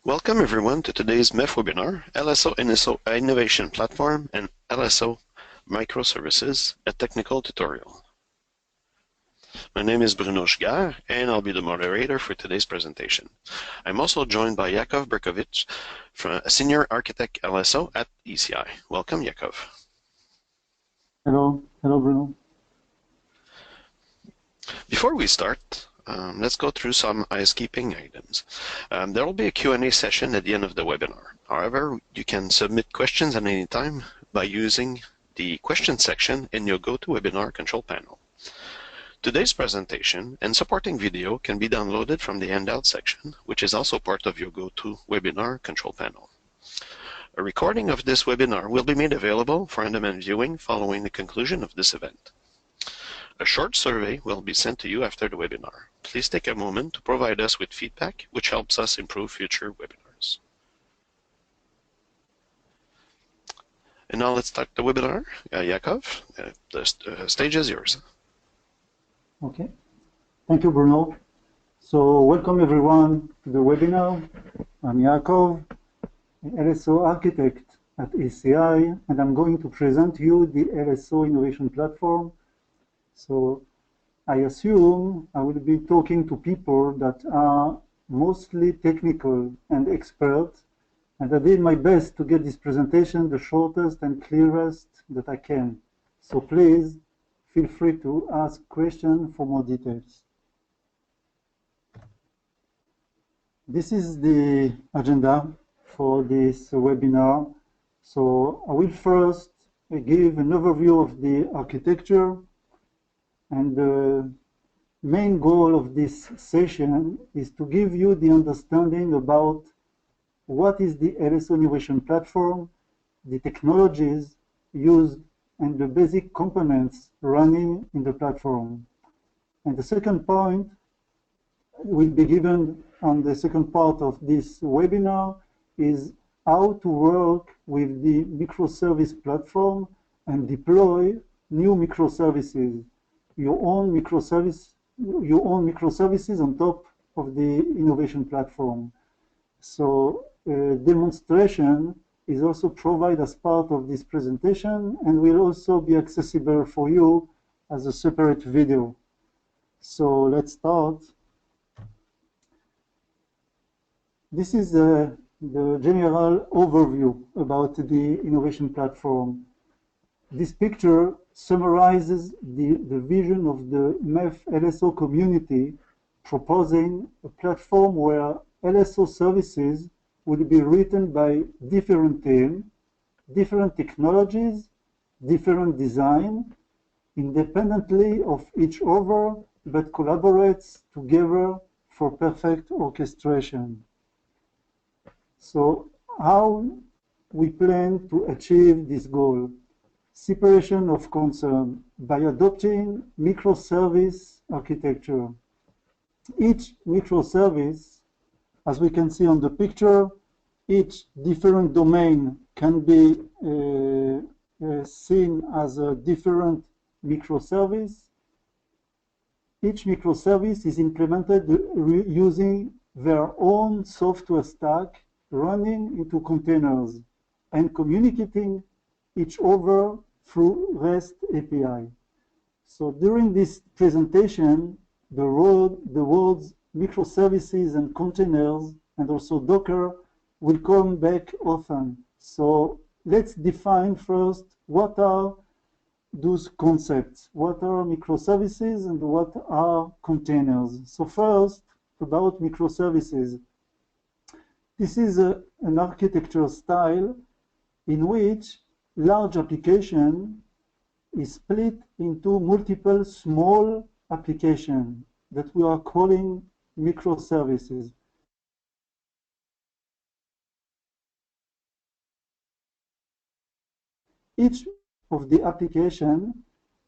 Welcome everyone to today's MEF webinar, LSO Innovation Platform and LSO Microservices, a technical tutorial. My name is Bruno Schgar, and I'll be the moderator for today's presentation. I'm also joined by Yakov Berkovich, a Senior Architect LSO at ECI. Welcome, Yakov. Hello. Hello, Bruno. Before we start, let's go through some housekeeping items. There will be a Q&A session at the end of the webinar. However, you can submit questions at any time by using the question section in your GoToWebinar control panel. Today's presentation and supporting video can be downloaded from the handout section, which is also part of your GoToWebinar control panel. A recording of this webinar will be made available for on-demand viewing following the conclusion of this event. A short survey will be sent to you after the webinar. Please take a moment to provide us with feedback, which helps us improve future webinars. And now let's start the webinar. Yakov, the stage is yours. Okay. Thank you, Bruno. So welcome everyone to the webinar. I'm Yakov, LSO Architect at ECI, and I'm going to present to you the LSO Innovation Platform. So I assume I will be talking to people that are mostly technical and expert, and I did my best to get this presentation the shortest and clearest that I can. So please feel free to ask questions for more details. This is the agenda for this webinar. So I will first give an overview of the architecture. And the main goal of this session is to give you the understanding about what is the LSO Innovation Platform, the technologies used, and the basic components running in the platform. And the second point will be given on the second part of this webinar is how to work with the microservice platform and deploy new microservices. Your own microservices on top of the innovation platform. So demonstration is also provided as part of this presentation and will also be accessible for you as a separate video. So let's start. This is the general overview about the innovation platform. This picture summarizes the vision of the MEF LSO community, proposing a platform where LSO services will be written by different teams, different technologies, different design, independently of each other, but collaborates together for perfect orchestration. So how we plan to achieve this goal? Separation of concern by adopting microservice architecture. Each microservice, as we can see on the picture, each different domain can be seen as a different microservice. Each microservice is implemented using their own software stack running into containers and communicating each other through REST API. So during this presentation, the words microservices and containers and also Docker will come back often. So let's define first what are those concepts, what are microservices and what are containers. So first, about microservices. This is an architecture style in which large application is split into multiple small applications that we are calling microservices. Each of the application,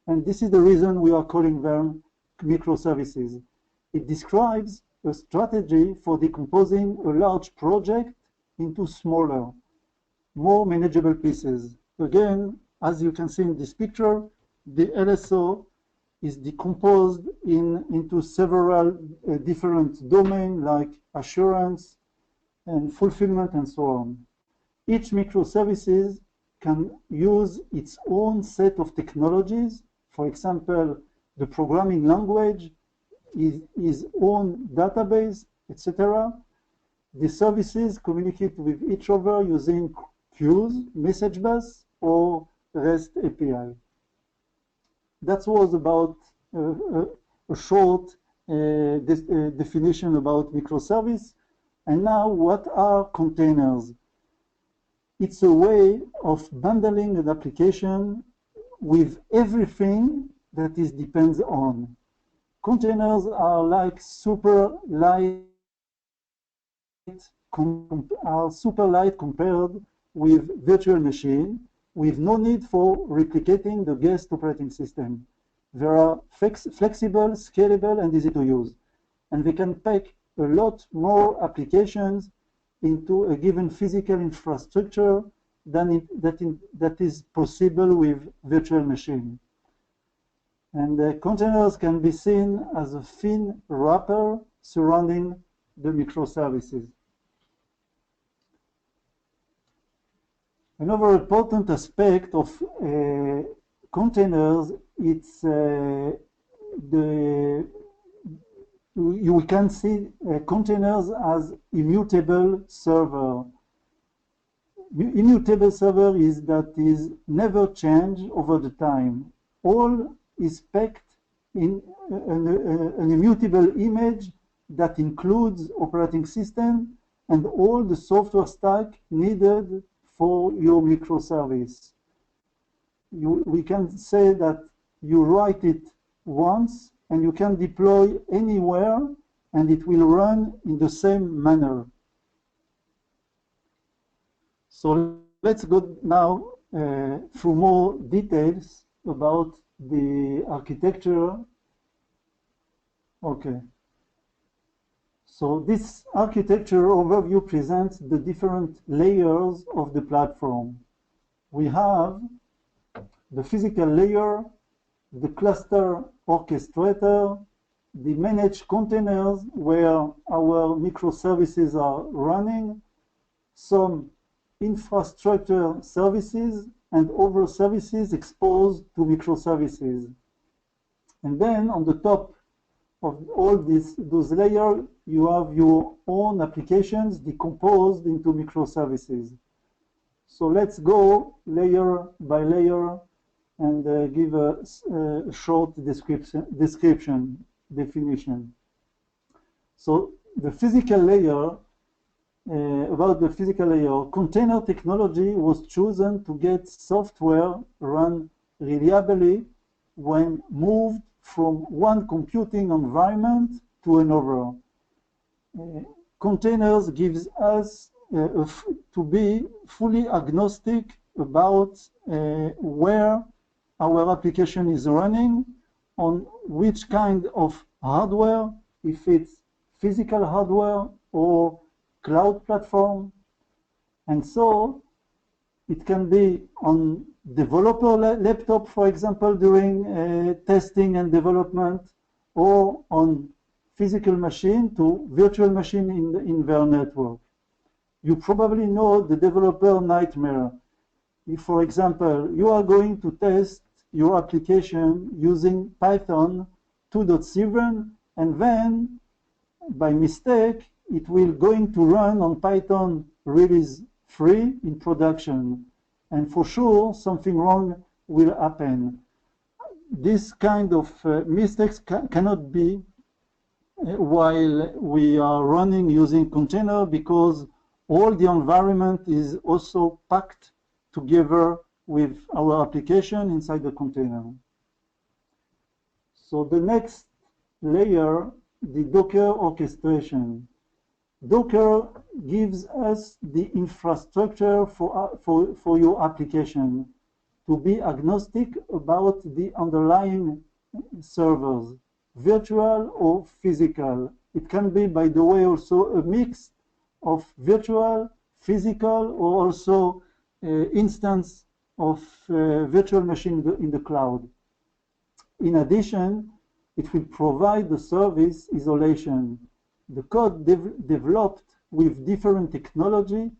and this is the reason we are calling them microservices, it describes a strategy for decomposing a large project into smaller, more manageable pieces. Again, as you can see in this picture, the LSO is decomposed into several different domains like assurance, and fulfillment and so on. Each microservices can use its own set of technologies. For example, the programming language is its own database, etc. The services communicate with each other using queues, message bus, or REST API. That was about a short definition about microservice. And now, what are containers? It's a way of bundling an application with everything that it depends on. Containers are like super light compared with virtual machine, with no need for replicating the guest operating system. They are flexible, scalable, and easy to use. And they can pack a lot more applications into a given physical infrastructure than that is possible with virtual machine. And containers can be seen as a thin wrapper surrounding the microservices. Another important aspect of containers, it's you can see containers as immutable server. Immutable server is that is never change over the time. All is packed in an immutable image that includes operating system and all the software stack needed for your microservice. We can say that you write it once and you can deploy anywhere and it will run in the same manner. So let's go now through more details about the architecture. Okay. So this architecture overview presents the different layers of the platform. We have the physical layer, the cluster orchestrator, the managed containers where our microservices are running, some infrastructure services, and other services exposed to microservices. And then on the top of all those layers, you have your own applications decomposed into microservices. So let's go layer by layer and give a short definition. So the physical layer, about the physical layer, container technology was chosen to get software run reliably when moved from one computing environment to another. Containers gives us to be fully agnostic about where our application is running, on which kind of hardware, if it's physical hardware or cloud platform. And so it can be on developer laptop, for example, during testing and development, or on physical machine to virtual machine in their network. You probably know the developer nightmare. If, for example, you are going to test your application using Python 2.7, and then, by mistake, it will going to run on Python release 3 in production. And for sure, something wrong will happen. This kind of mistakes cannot be while we are running using container, because all the environment is also packed together with our application inside the container. So the next layer, the Docker orchestration. Docker gives us the infrastructure for your application to be agnostic about the underlying servers, virtual or physical. It can be, by the way, also a mix of virtual, physical, or also instance of virtual machine in the cloud. In addition, it will provide the service isolation. The code developed with different technology,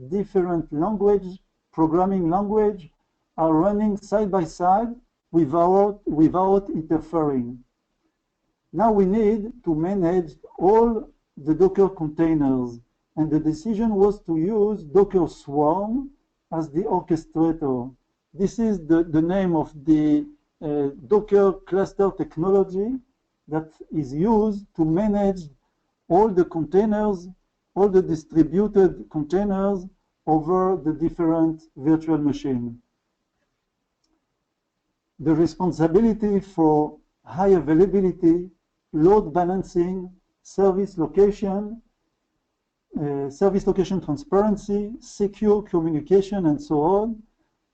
different language, programming language, are running side by side without interfering. Now we need to manage all the Docker containers, and the decision was to use Docker Swarm as the orchestrator. This is the name of the Docker cluster technology that is used to manage all the containers, all the distributed containers over the different virtual machines. The responsibility for high availability, load balancing, service location transparency, secure communication, and so on,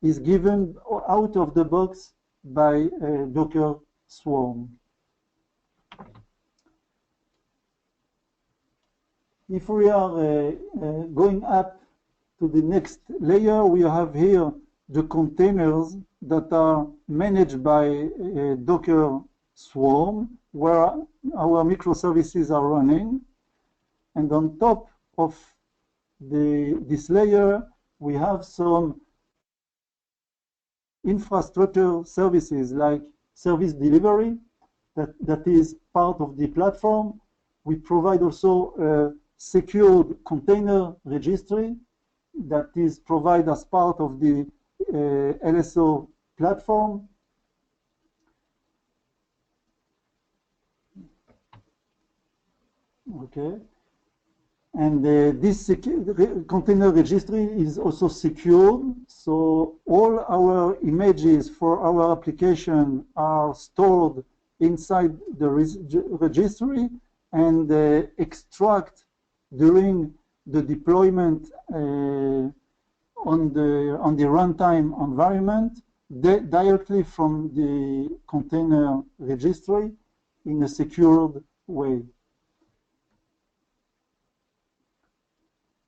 is given out of the box by Docker Swarm. If we are going up to the next layer, we have here the containers that are managed by Docker Swarm, where our microservices are running. And on top of this layer, we have some infrastructure services like service delivery that is part of the platform. We provide also a secured container registry that is provided as part of the LSO platform. Okay. And this container registry is also secured, so all our images for our application are stored inside the registry and extract during the deployment on the runtime environment directly from the container registry in a secured way.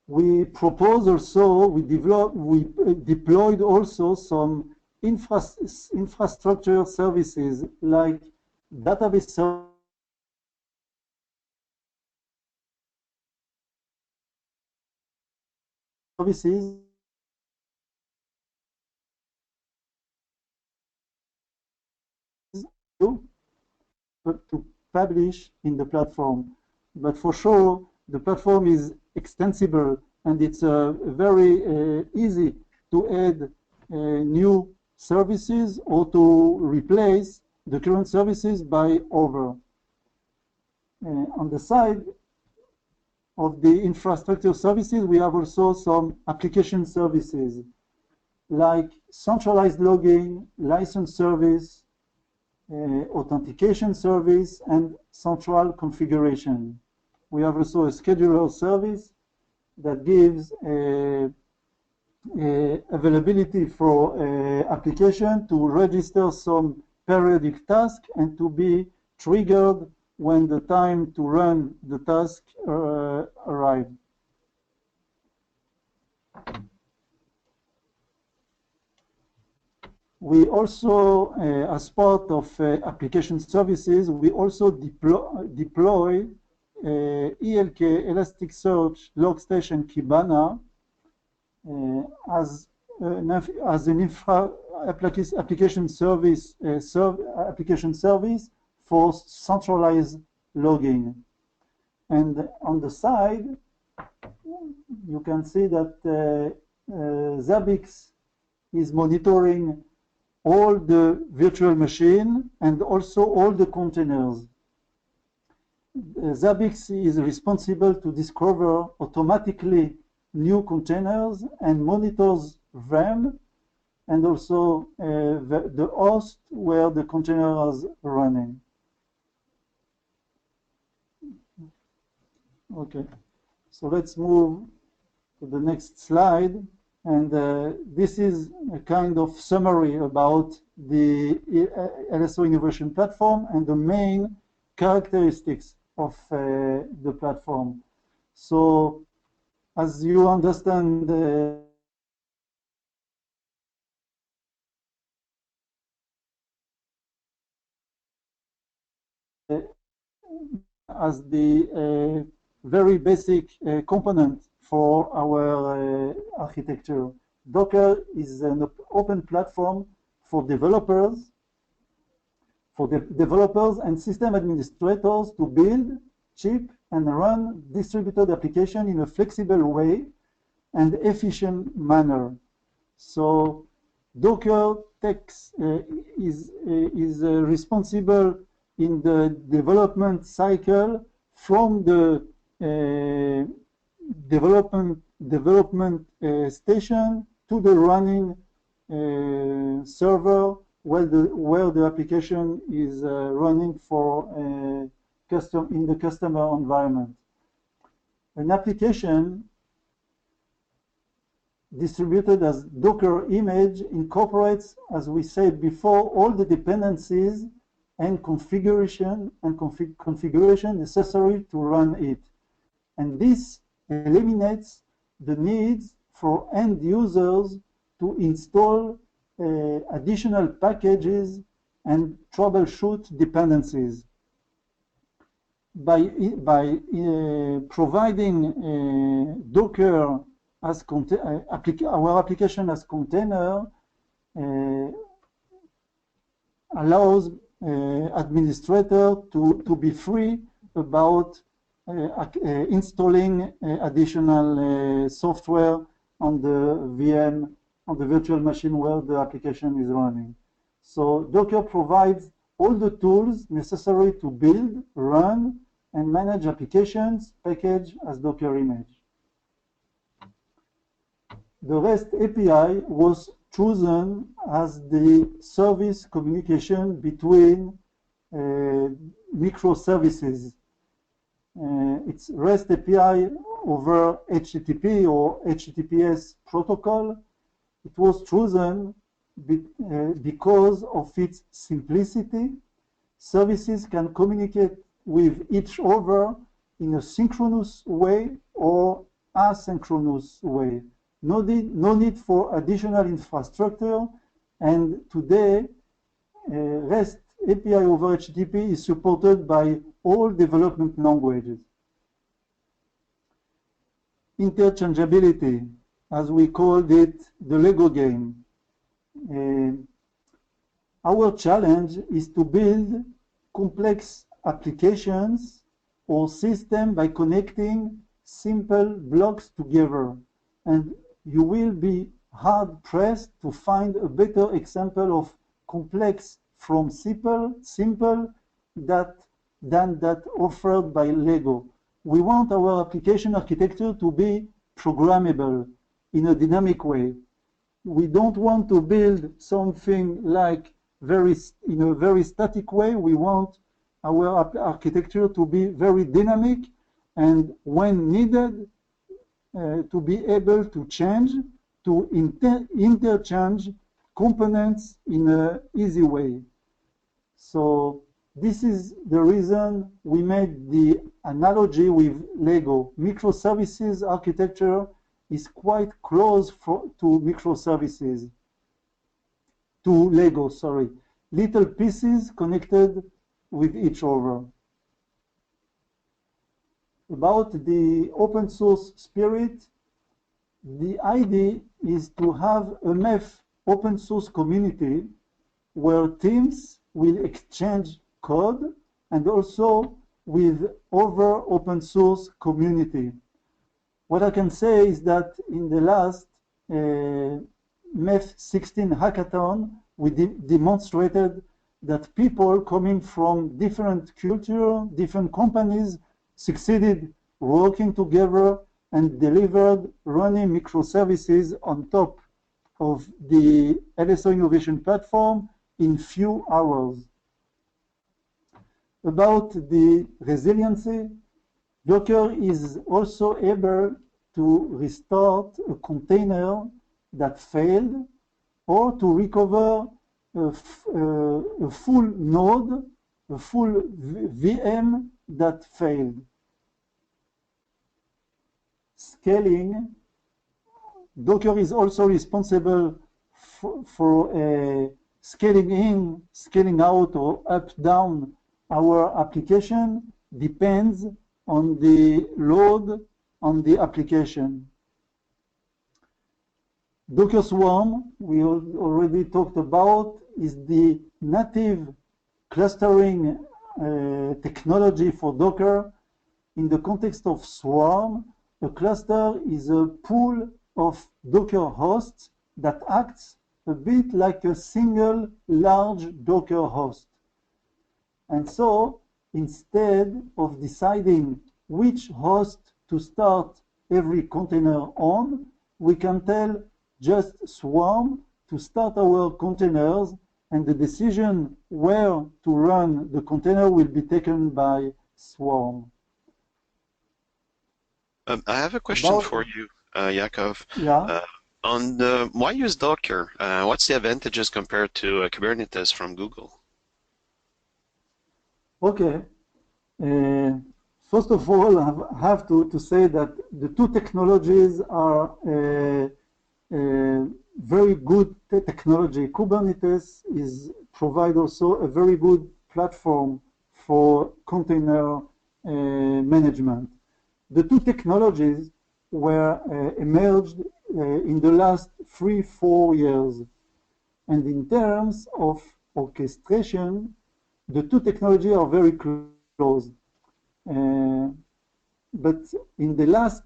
We propose also, we deployed also some infrastructure services like database services to publish in the platform. But for sure, the platform is extensible and it's very easy to add new services or to replace the current services by other. On the side of the infrastructure services, we have also some application services like centralized logging, license service, authentication service, and central configuration. We have also a scheduler service that gives availability for application to register some periodic task and to be triggered when the time to run the task arrives. We also, as part of application services, we also deploy ELK, Elasticsearch, Logstation, Kibana as an application service for centralized logging. And on the side, you can see that Zabbix is monitoring all the virtual machine and also all the containers. Zabbix is responsible to discover automatically new containers and monitors them and also the host where the container is running. Okay, so let's move to the next slide. And this is a kind of summary about the LSO Innovation Platform and the main characteristics of the platform. So, as you understand, as the very basic component for our architecture. Docker is an open platform for developers and system administrators to build, ship, and run distributed application in a flexible way and efficient manner. So Docker is responsible in the development cycle from the development station to the running server where the application is running for in the customer environment. An application distributed as Docker image incorporates, as we said before, all the dependencies and configuration necessary to run it. And this eliminates the needs for end users to install additional packages and troubleshoot dependencies. By providing Docker as our application as container allows administrator to be free about installing additional software on the VM, on the virtual machine where the application is running. So Docker provides all the tools necessary to build, run, and manage applications packaged as Docker image. The REST API was chosen as the service communication between microservices. It's REST API over HTTP or HTTPS protocol. It was chosen because of its simplicity. Services can communicate with each other in a synchronous way or asynchronous way. No need for additional infrastructure, and today REST API over HTTP is supported by all development languages. Interchangeability, as we called it, the Lego game. Our challenge is to build complex applications or systems by connecting simple blocks together. And you will be hard-pressed to find a better example of complex from simple than that offered by Lego. We want our application architecture to be programmable in a dynamic way. We don't want to build something like in a very static way. We want our architecture to be very dynamic, and when needed, to be able to change, to interchange components in an easy way. So this is the reason we made the analogy with Lego. Microservices architecture is quite close to microservices, to Lego, sorry. Little pieces connected with each other. About the open source spirit, the idea is to have a MEF open source community where teams will exchange code and also with other open source community. What I can say is that in the last MEF 16 hackathon, we demonstrated that people coming from different cultures, different companies, succeeded working together and delivered running microservices on top of the LSO Innovation Platform in few hours. About the resiliency, Docker is also able to restart a container that failed or to recover a full node, a full VM that failed. Scaling, Docker is also responsible for scaling in, scaling out, or up, down. Our application depends on the load on the application. Docker Swarm, we already talked about, is the native clustering technology for Docker. In the context of Swarm, a cluster is a pool of Docker hosts that acts a bit like a single large Docker host. And so, instead of deciding which host to start every container on, we can tell just Swarm to start our containers, and the decision where to run the container will be taken by Swarm. I have a question for you, Yaakov. Yeah. Why use Docker? What's the advantages compared to Kubernetes from Google? Okay. First of all, I have to say that the two technologies are very good technology. Kubernetes provide also a very good platform for container management. The two technologies were emerged in the last 3-4 years. And in terms of orchestration, the two technologies are very close. But in the last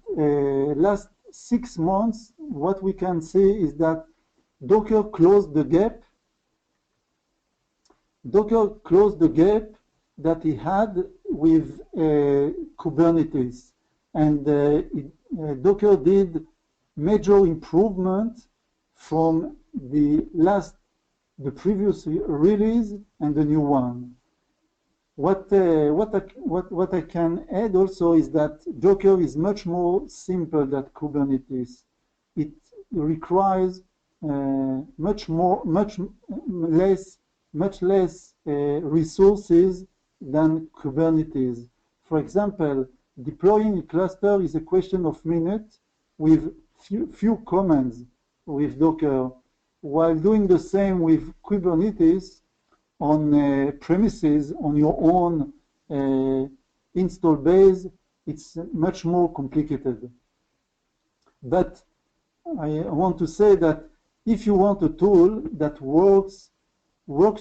6 months, what we can see is that Docker closed the gap. Docker closed the gap that he had with Kubernetes. And Docker did major improvement from the previous release and the new one. What I can add also is that Docker is much more simple than Kubernetes. It requires much less resources than Kubernetes. For example, deploying a cluster is a question of minutes with few commands with Docker, while doing the same with Kubernetes on premises, on your own install base, it's much more complicated. But I want to say that if you want a tool that works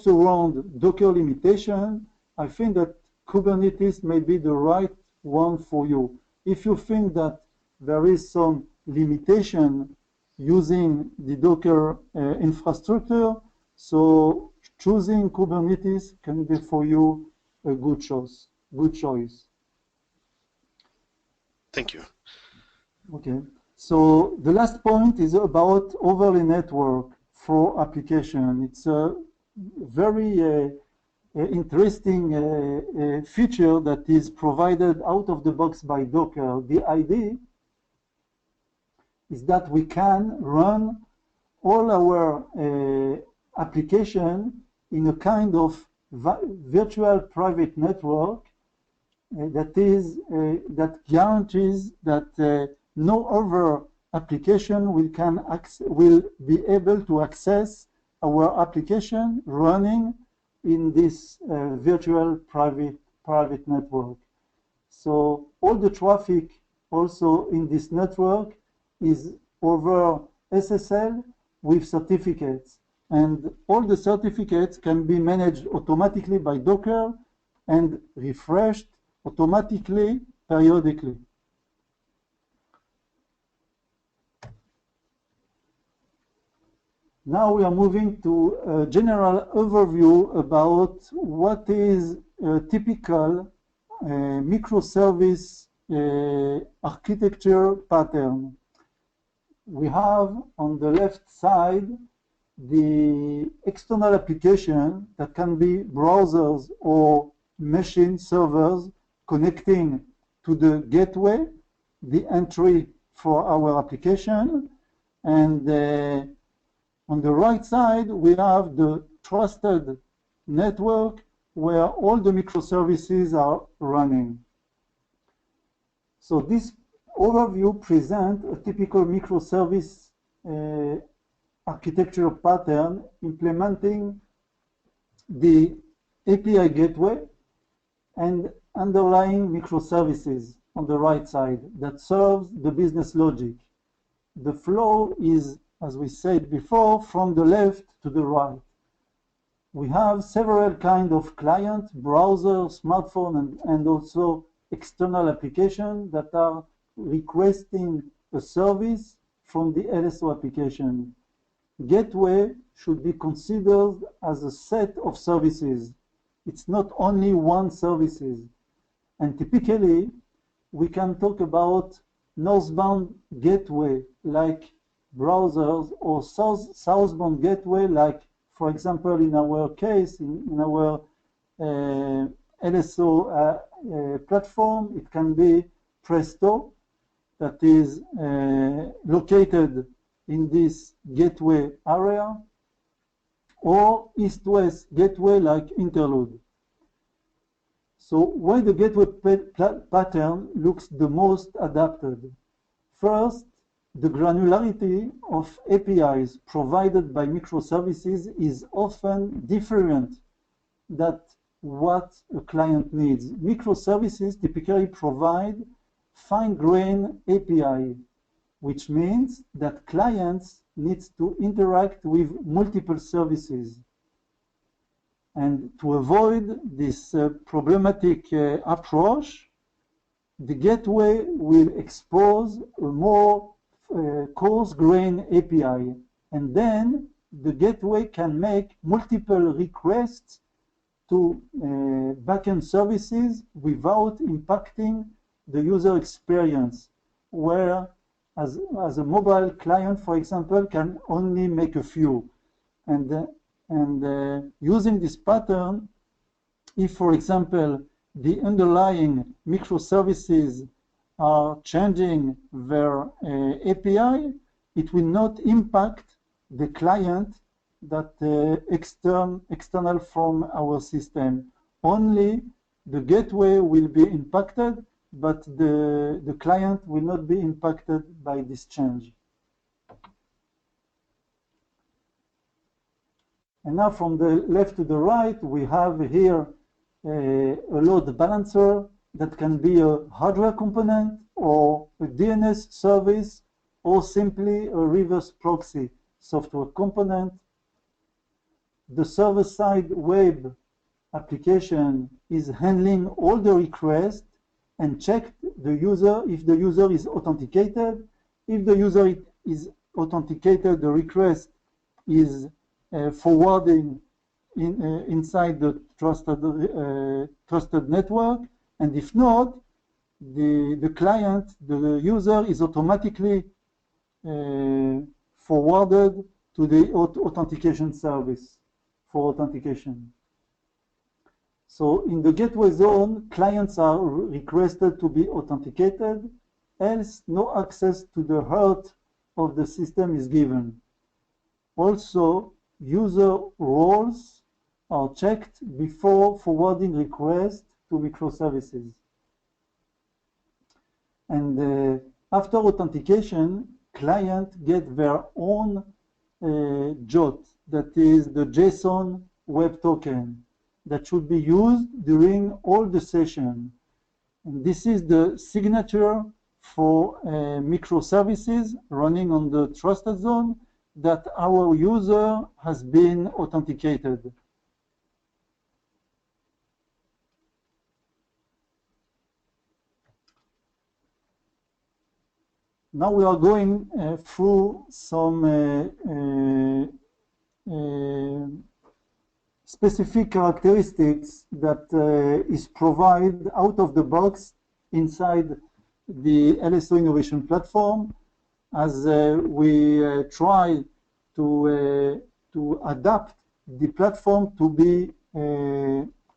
around Docker limitation, I think that Kubernetes may be the right one for you. If you think that there is some limitation using the Docker infrastructure, so choosing Kubernetes can be for you a good choice. Thank you. Okay. So the last point is about overlay network for application. It's a very interesting feature that is provided out of the box by Docker. The idea is that we can run all our application in a kind of virtual private network that guarantees that no other application will be able to access our application running in this virtual private network. So all the traffic also in this network is over SSL with certificates, and all the certificates can be managed automatically by Docker and refreshed automatically periodically. Now we are moving to a general overview about what is a typical microservice architecture pattern. We have on the left side the external application that can be browsers or machine servers connecting to the gateway, the entry for our application, and on the right side we have the trusted network where all the microservices are running. So this overview presents a typical microservice architecture pattern implementing the API gateway and underlying microservices on the right side that serves the business logic. The flow is, as we said before, from the left to the right. We have several kinds of client, browser, smartphone, and also external applications that are requesting a service from the LSO application. Gateway should be considered as a set of services. It's not only one services. And typically, we can talk about northbound gateway like browsers or southbound gateway like, for example, in our case, in our LSO platform, it can be Presto that is located in this gateway area, or east-west gateway like Interlude. So why the gateway pattern looks the most adapted? First, the granularity of APIs provided by microservices is often different than what a client needs. Microservices typically provide fine-grained API, which means that clients need to interact with multiple services. And to avoid this problematic approach, the gateway will expose a more coarse-grained API, and then the gateway can make multiple requests to backend services without impacting the user experience, where as a mobile client, for example, can only make a few. And using this pattern, if, for example, the underlying microservices are changing their API, it will not impact the client that external from our system. Only the gateway will be impacted, but the client will not be impacted by this change. And now from the left to the right, we have here a load balancer that can be a hardware component or a DNS service or simply a reverse proxy software component. The server-side web application is handling all the requests and check the user if the user is authenticated. If the user is authenticated, the request is forwarding inside the trusted network, and if not, the client, the user is automatically forwarded to the authentication service for authentication. So in the gateway zone, clients are requested to be authenticated, else no access to the heart of the system is given. Also, user roles are checked before forwarding requests to microservices. And after authentication, clients get their own JOT, that is the JSON web token, that should be used during all the session. And this is the signature for microservices running on the trusted zone that our user has been authenticated. Now we are going through some specific characteristics that is provided out of the box inside the LSO Innovation Platform, as we try to adapt the platform to be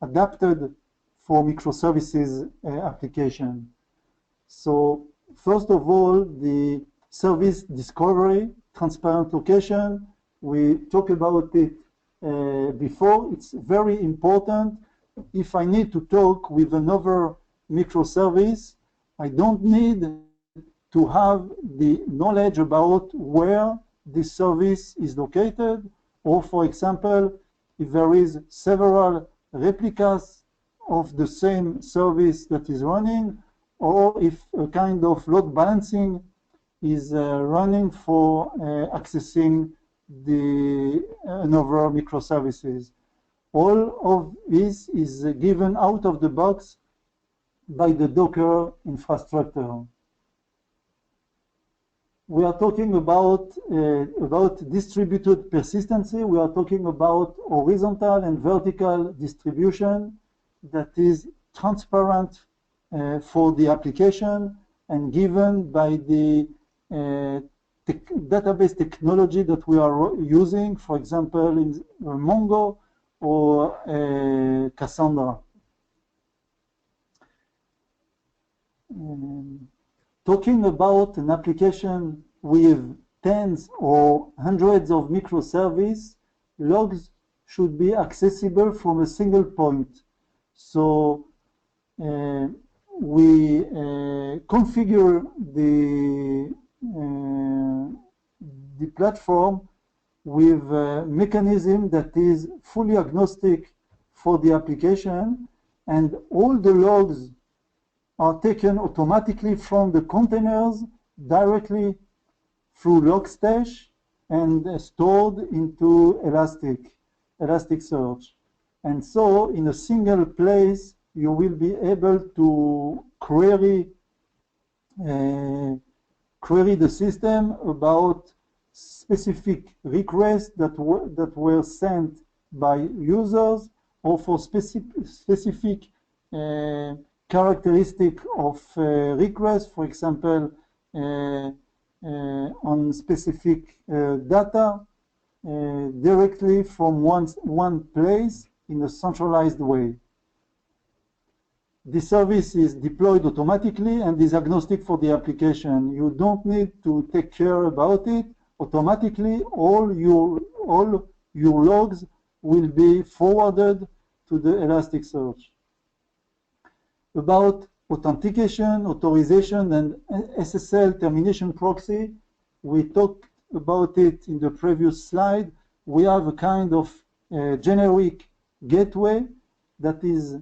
adapted for microservices application. So first of all, the service discovery, transparent location, we talked about it before. It's very important. If I need to talk with another microservice, I don't need to have the knowledge about where this service is located, or for example, if there is several replicas of the same service that is running, or if a kind of load balancing is running for accessing the another microservices. All of this is given out of the box by the Docker infrastructure. We are talking about distributed persistency. We are talking about horizontal and vertical distribution that is transparent for the application and given by the database technology that we are using, for example, in Mongo or Cassandra. Talking about an application with tens or hundreds of microservices, logs should be accessible from a single point. So we configure the platform with a mechanism that is fully agnostic for the application, and all the logs are taken automatically from the containers directly through Logstash and stored into Elasticsearch. And so in a single place, you will be able to query the system about specific requests that were sent by users, or for specific characteristic of requests, for example, on specific data directly from one place in a centralized way. The service is deployed automatically and is agnostic for the application. You don't need to take care about it. Automatically, all your logs will be forwarded to the Elasticsearch. About authentication, authorization, and SSL termination proxy, we talked about it in the previous slide. We have a kind of generic gateway that is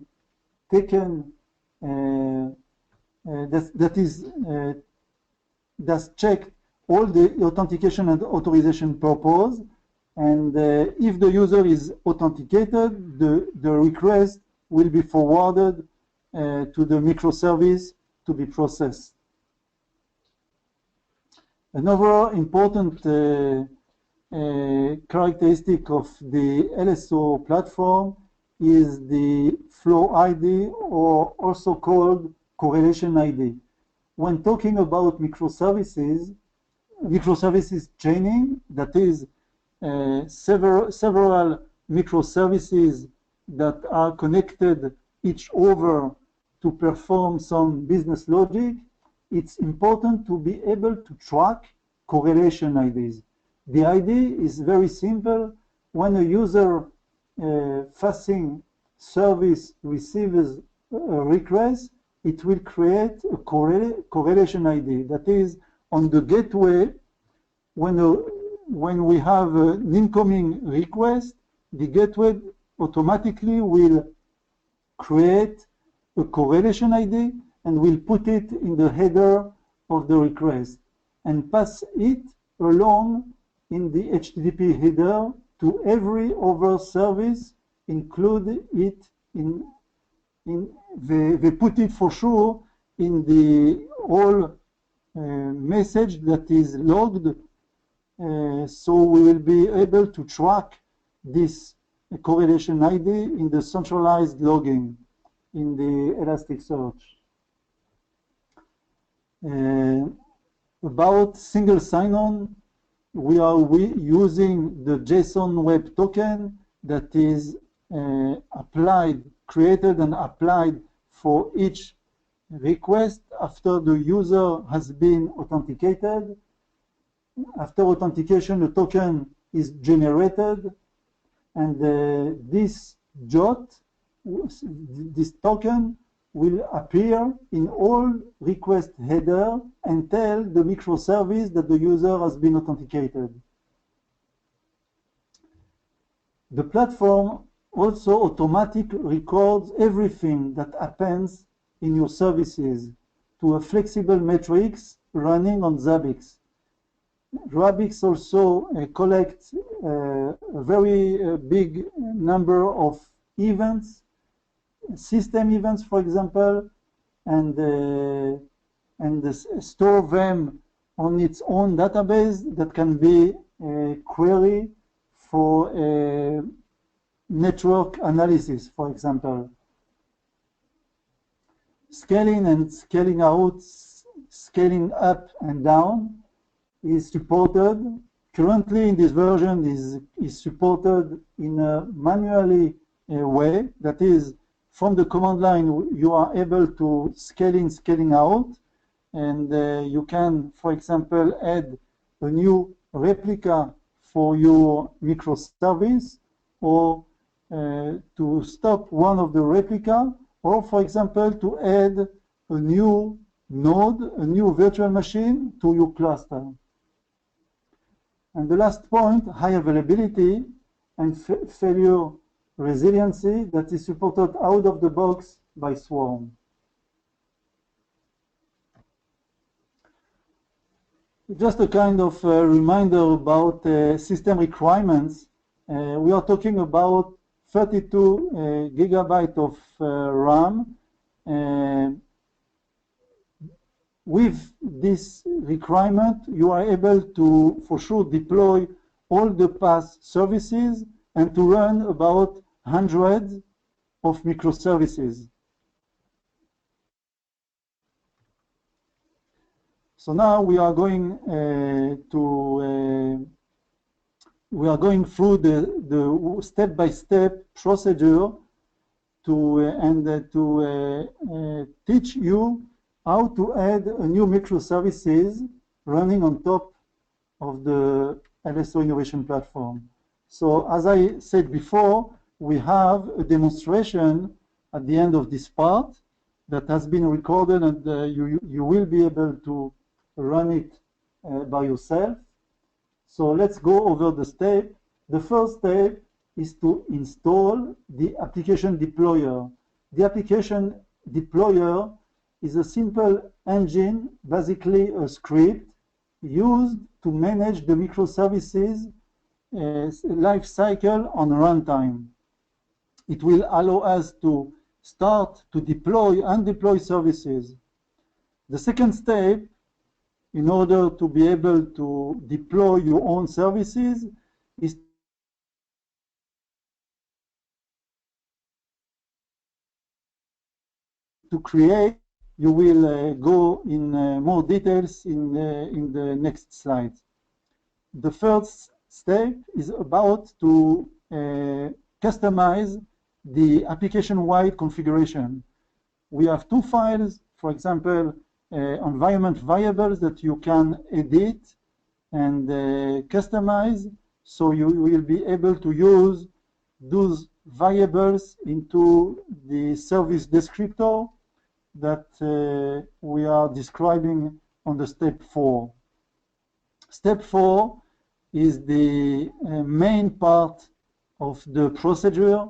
taken, that's checked all the authentication and authorization purpose, and if the user is authenticated, the request will be forwarded to the microservice to be processed. Another important characteristic of the LSO platform is the flow ID, or also called correlation ID. When talking about microservices chaining, that is several microservices that are connected each other to perform some business logic, it's important to be able to track correlation IDs. The ID is very simple. When a user facing service receives a request, it will create a correlation ID. That is, on the gateway, when we have an incoming request, the gateway automatically will create a correlation ID and will put it in the header of the request and pass it along in the HTTP header to every other service, include it they put it for sure in the whole message that is logged, so we will be able to track this correlation ID in the centralized logging in the Elasticsearch. About single sign-on, we are using the JSON Web Token that is created and applied for each request after the user has been authenticated. After authentication, the token is generated, and this token will appear in all request header and tell the microservice that the user has been authenticated. The platform also automatic records everything that happens in your services to a flexible matrix running on Zabbix. Zabbix also collects a very big number of events, system events, for example, and store them on its own database that can be query for network analysis, for example. Scaling and scaling out, scaling up and down is supported. Currently in this version is supported in a manually way. That is, from the command line, you are able to scale in, scaling out, and you can, for example, add a new replica for your microservice, or to stop one of the replica, or for example, to add a new node, a new virtual machine to your cluster. And the last point, high availability and failure resiliency that is supported out of the box by Swarm. Just a kind of reminder about system requirements. We are talking about 32 gigabyte of RAM. With this requirement, you are able to, for sure, deploy all the PaaS services and to run about hundreds of microservices. So now we are going through the step-by-step procedure to teach you how to add a new microservices running on top of the LSO Innovation Platform. So as I said before, we have a demonstration at the end of this part that has been recorded, and you will be able to run it by yourself. So let's go over the step. The first step is to install the application deployer. The application deployer is a simple engine, basically a script, used to manage the microservices life cycle on runtime. It will allow us to start to deploy and deploy services. The second step, in order to be able to deploy your own services, is to create. You will go in more details in the next slide. The first step is about to customize the application-wide configuration. We have two files, for example, environment variables that you can edit and customize, so you will be able to use those variables into the service descriptor that we are describing on the step 4. Step 4 is the main part of the procedure,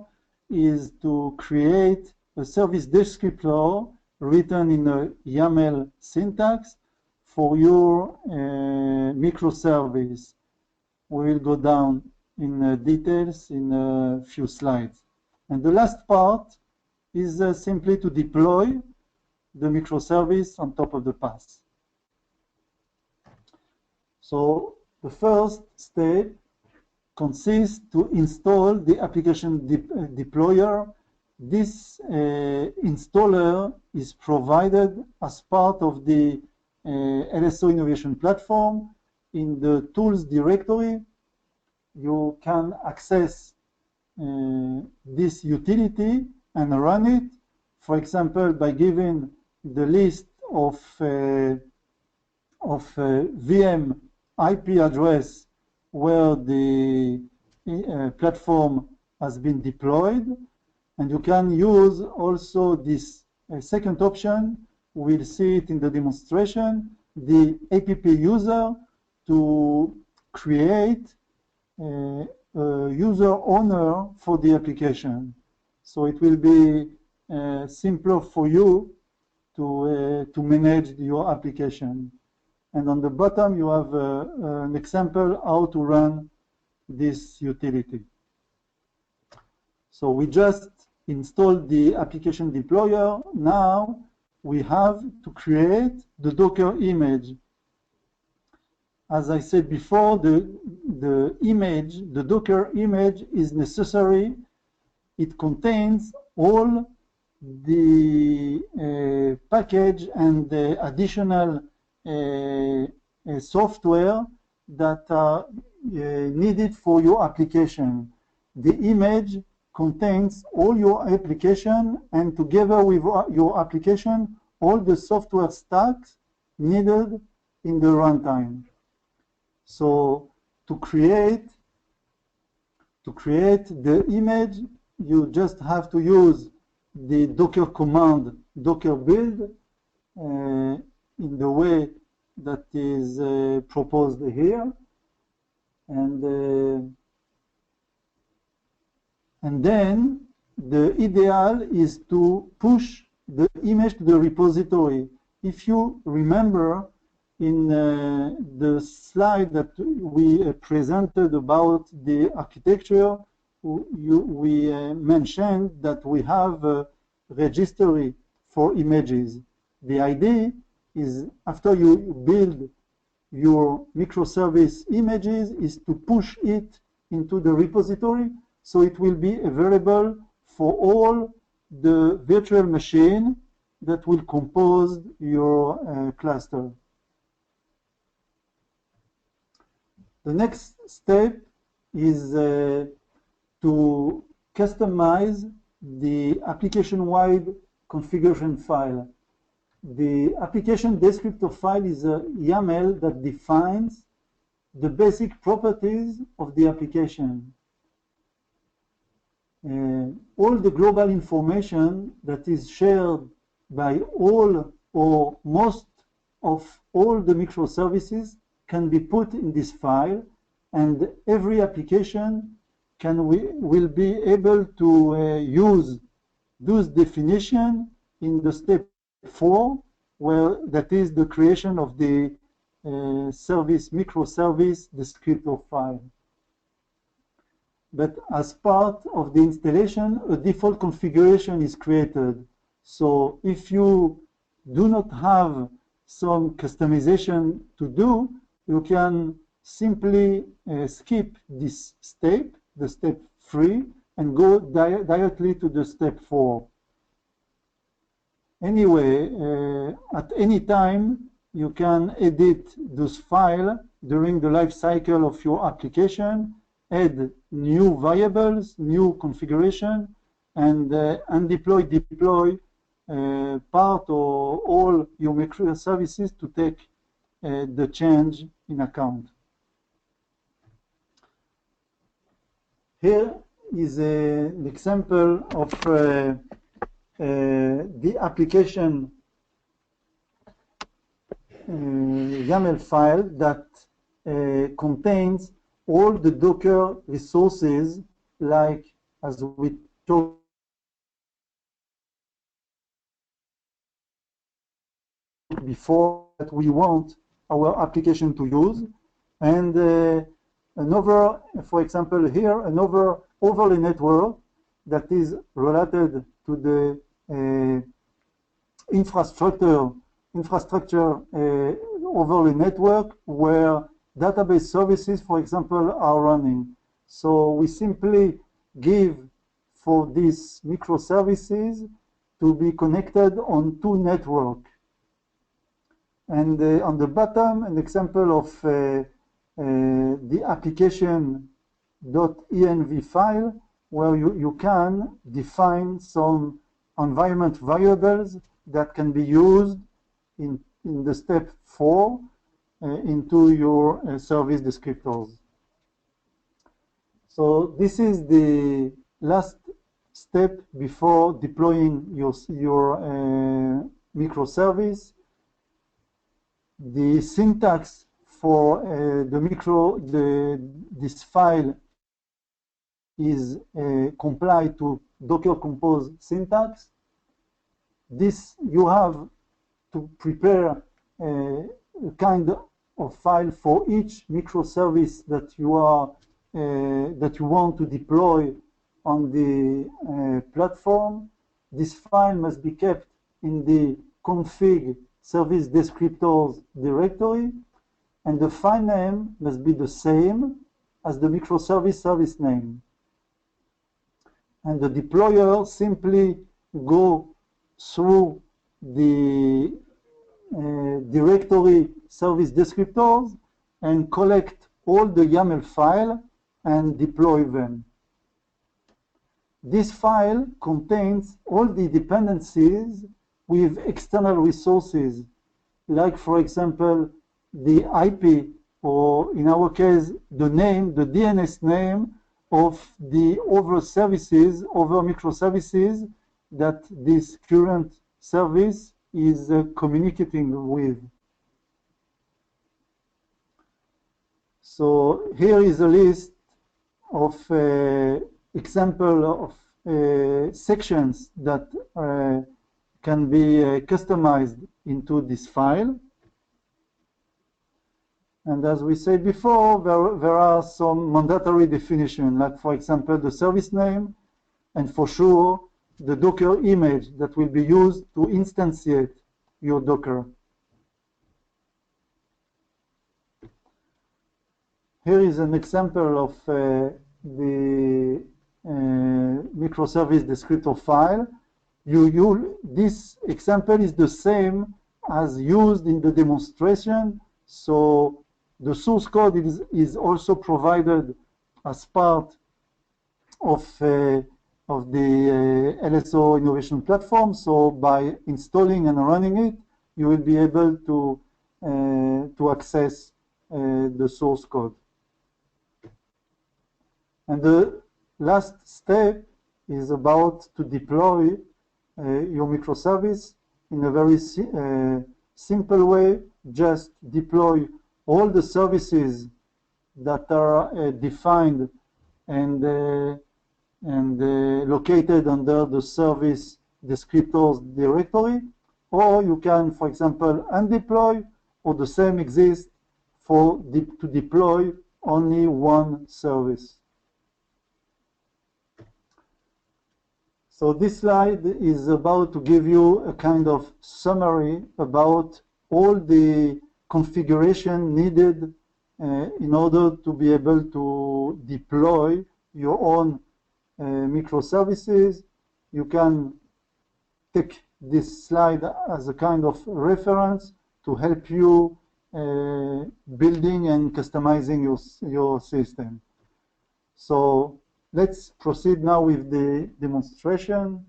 is to create a service descriptor written in a YAML syntax for your microservice. We will go down in details in a few slides. And the last part is simply to deploy the microservice on top of the PaaS. So the first step consists to install the application deployer. This installer is provided as part of the LSO Innovation Platform. In the tools directory, you can access this utility and run it, for example, by giving the list of VM IP address where the platform has been deployed. And you can use also this second option. We'll see it in the demonstration, the app user, to create a user owner for the application. So it will be simpler for you to manage your application. And on the bottom, you have an example how to run this utility. So we just installed the application deployer. Now we have to create the Docker image. As I said before, the Docker image is necessary. It contains all the package and the additional software that are needed for your application. The image contains all your application, and together with your application, all the software stacks needed in the runtime. So to create the image, you just have to use the Docker command, Docker build, in the way that is proposed here. And then the ideal is to push the image to the repository. If you remember, in the slide that we presented about the architecture, we mentioned that we have a registry for images. The idea is, after you build your microservice images, is to push it into the repository, so it will be available for all the virtual machine that will compose your cluster. The next step is to customize the application-wide configuration file. The application descriptor file is a YAML that defines the basic properties of the application. All the global information that is shared by all or most of all the microservices can be put in this file, and every application will be able to use those definitions in the step 4, where that is the creation of the microservice descriptor file. But as part of the installation, a default configuration is created. So if you do not have some customization to do, you can simply skip this step, the step 3, and go directly to the step 4. Anyway, at any time, you can edit those files during the life cycle of your application, add new variables, new configuration, and deploy part or all your microservices to take the change in account. Here is an example of the application YAML file that contains all the Docker resources, like as we talked before, that we want our application to use. And another, for example, here, another overlay network that is related to the infrastructure overlay network where database services, for example, are running. So we simply give for these microservices to be connected on 2 networks. And on the bottom, an example of the application.env file, where you can define some environment variables that can be used in the step 4 into your service descriptors. So this is the last step before deploying your microservice. The syntax for this file is comply to Docker Compose syntax. This you have to prepare a kind of file for each microservice that you want to deploy on the platform. This file must be kept in the config service descriptors directory, and the file name must be the same as the microservice service name. And the deployer simply go through the directory service descriptors and collect all the YAML file and deploy them. This file contains all the dependencies with external resources, like, for example, the IP, or in our case, the name, the DNS name of the other services, other microservices that this current service is communicating with. So here is a list of example of sections that can be customized into this file. And as we said before, there are some mandatory definitions, like, for example, the service name, and for sure, the Docker image that will be used to instantiate your Docker. Here is an example of the microservice descriptor file. This example is the same as used in the demonstration, so the source code is also provided as part of the LSO Innovation Platform. So by installing and running it, you will be able to access the source code. And the last step is about to deploy your microservice in a very simple way. Just deploy all the services that are defined and located under the service descriptors directory, or you can, for example, undeploy, or the same exists for to deploy only one service. So this slide is about to give you a kind of summary about all the configuration needed in order to be able to deploy your own microservices. You can take this slide as a kind of reference to help you building and customizing your system. So let's proceed now with the demonstration.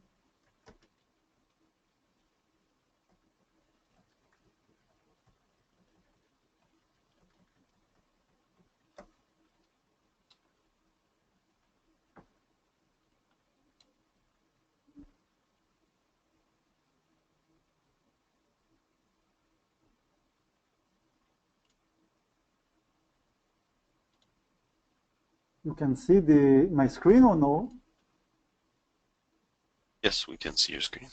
You can see my screen or no? Yes, we can see your screen.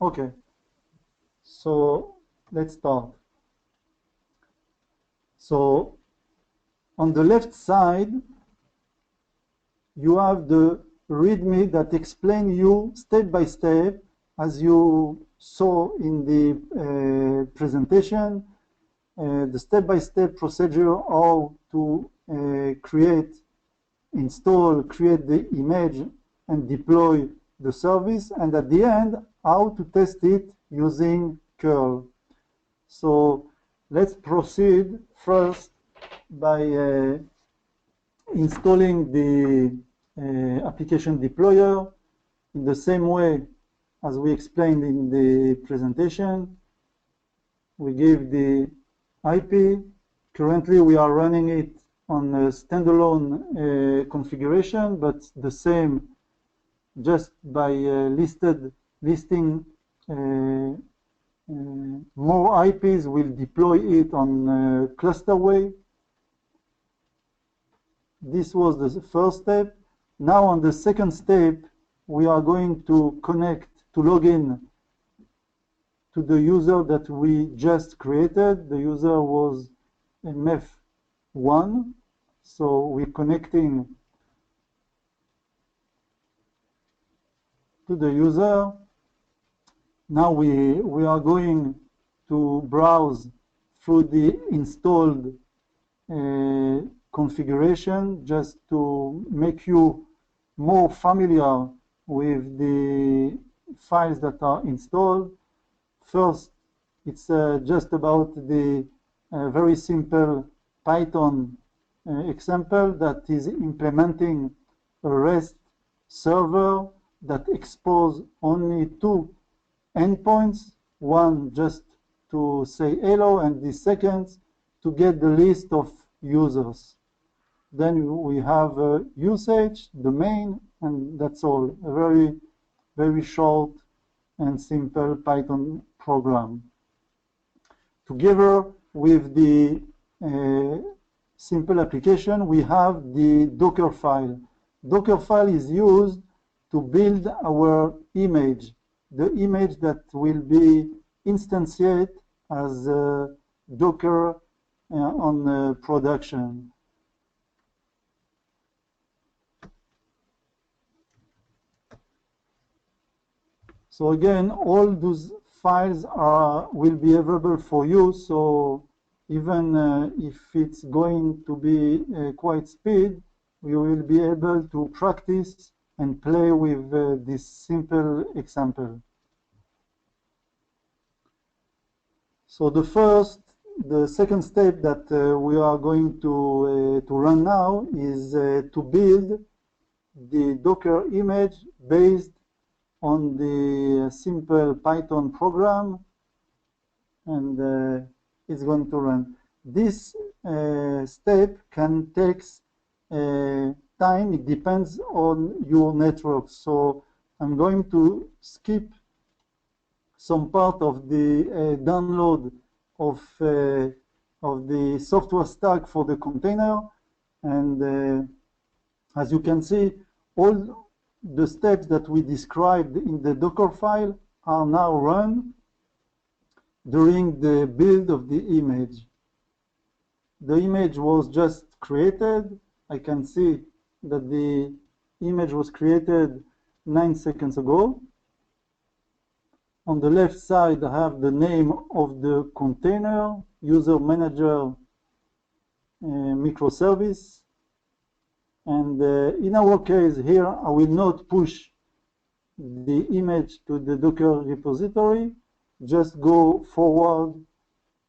Okay. So let's start. So on the left side, you have the README that explains you step by step, as you saw in the presentation, the step-by-step procedure how to create, install, create the image, and deploy the service, and at the end, how to test it using curl. So let's proceed first by installing the application deployer in the same way as we explained in the presentation. We give the IP. Currently, we are running it on a standalone configuration, but the same just by listing more IPs will deploy it on cluster way. This was the first step. Now on the second step, we are going to connect, to log in to the user that we just created. The user was MEF1, so we're connecting to the user. Now we are going to browse through the installed configuration just to make you more familiar with the files that are installed. First, it's just about the very simple Python example that is implementing a REST server that exposes only two endpoints, one just to say hello, and the second to get the list of users. Then we have usage, the main, and that's all. A very, very short and simple Python program. Together with the simple application, we have the Docker file. Docker file is used to build our image, the image that will be instantiated as Docker on production. So again, all those files will be available for you. So even if it's going to be quite speed, you will be able to practice and play with this simple example. So the second step that we are going to run now is to build the Docker image based on the simple Python program, and it's going to run. This step can take time. It depends on your network. So I'm going to skip some part of the download of the software stack for the container, and as you can see, all the steps that we described in the Docker file are now run during the build of the image. The image was just created. I can see that the image was created 9 seconds ago. On the left side, I have the name of the container, user manager microservice. And in our case here, I will not push the image to the Docker repository, just go forward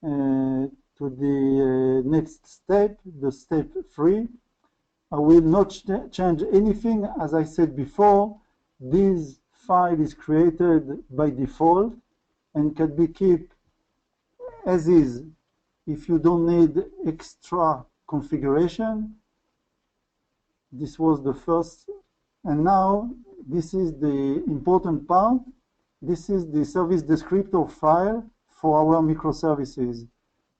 to the next step, the step 3. I will not change anything. As I said before, this file is created by default and can be kept as is if you don't need extra configuration. This was the first, and now this is the important part. This is the service descriptor file for our microservices.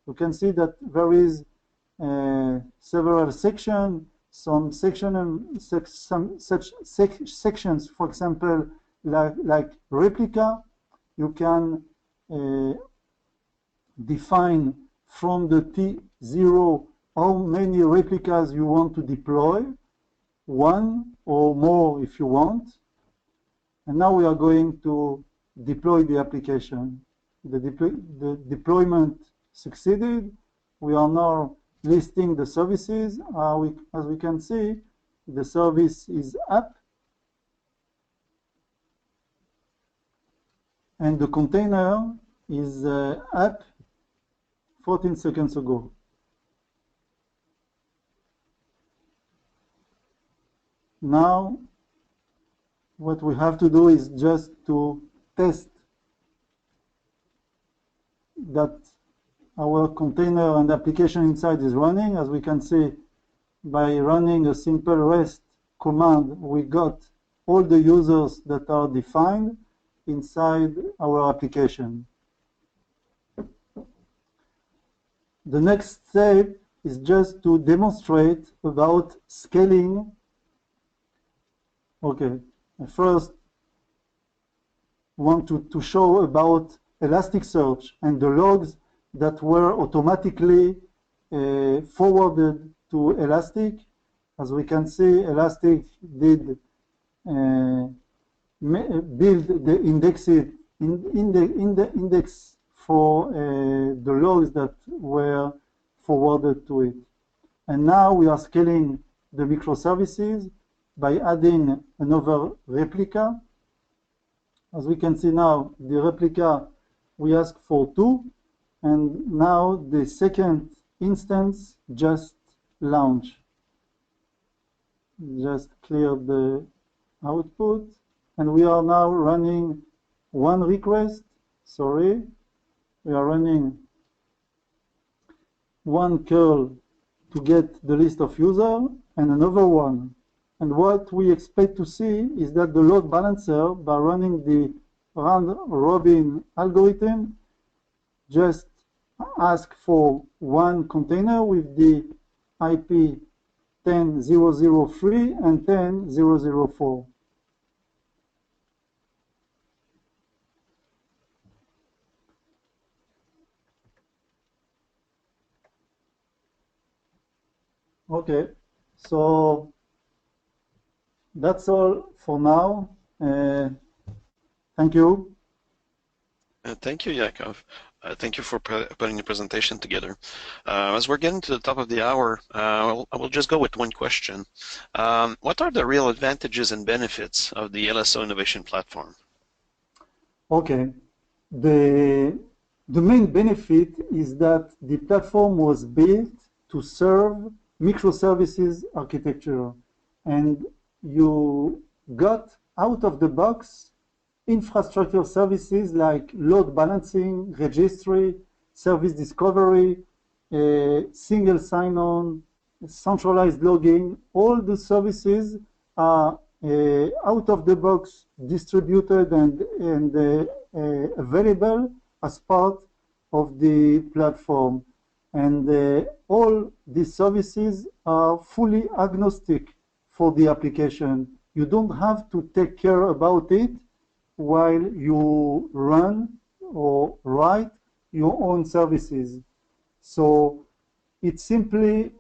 You can see that there is several sections, some sections, for example, like replica. You can define from the T0 how many replicas you want to deploy. One or more if you want. And now we are going to deploy the application. The deployment succeeded. We are now listing the services. As we can see, the service is up. And the container is up 14 seconds ago. Now, what we have to do is just to test that our container and application inside is running. As we can see, by running a simple REST command, we got all the users that are defined inside our application. The next step is just to demonstrate about scaling. Okay, first want to show about Elasticsearch and the logs that were automatically forwarded to Elastic. As we can see, Elastic did build the index for the logs that were forwarded to it. And now we are scaling the microservices by adding another replica. As we can see now, the replica, we ask for 2, and now the second instance just launched. Just clear the output, and we are now running one request. Sorry, we are running one curl to get the list of users and another one. And what we expect to see is that the load balancer, by running the round-robin algorithm, just ask for one container with the IP 10.0.0.3 and 10.0.0.4. Okay, so that's all for now. Thank you. Thank you, Yakov. Thank you for putting the presentation together. As we're getting to the top of the hour, I will just go with one question. What are the real advantages and benefits of the LSO Innovation Platform? Okay, the main benefit is that the platform was built to serve microservices architecture, and you got out of the box infrastructure services like load balancing, registry, service discovery, single sign-on, centralized logging. All the services are out of the box distributed and available as part of the platform. And all these services are fully agnostic for the application. You don't have to take care about it while you run or write your own services. So it simply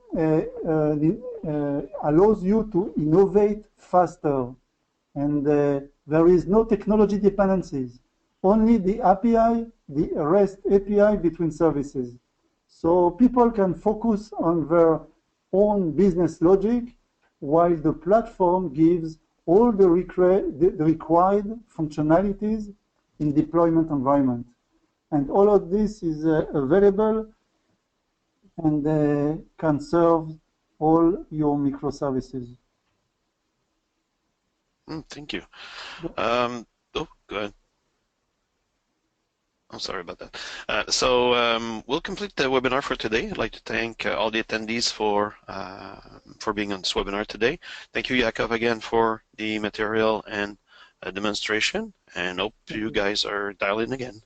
allows you to innovate faster, and there is no technology dependencies, only the API, the REST API between services. So people can focus on their own business logic while the platform gives all the required functionalities in deployment environment. And all of this is available and can serve all your microservices. Thank you. Oh, go ahead. I'm sorry about that. So we'll complete the webinar for today. I'd like to thank all the attendees for being on this webinar today. Thank you, Yakov, again for the material and demonstration, and hope you guys are dialed in again.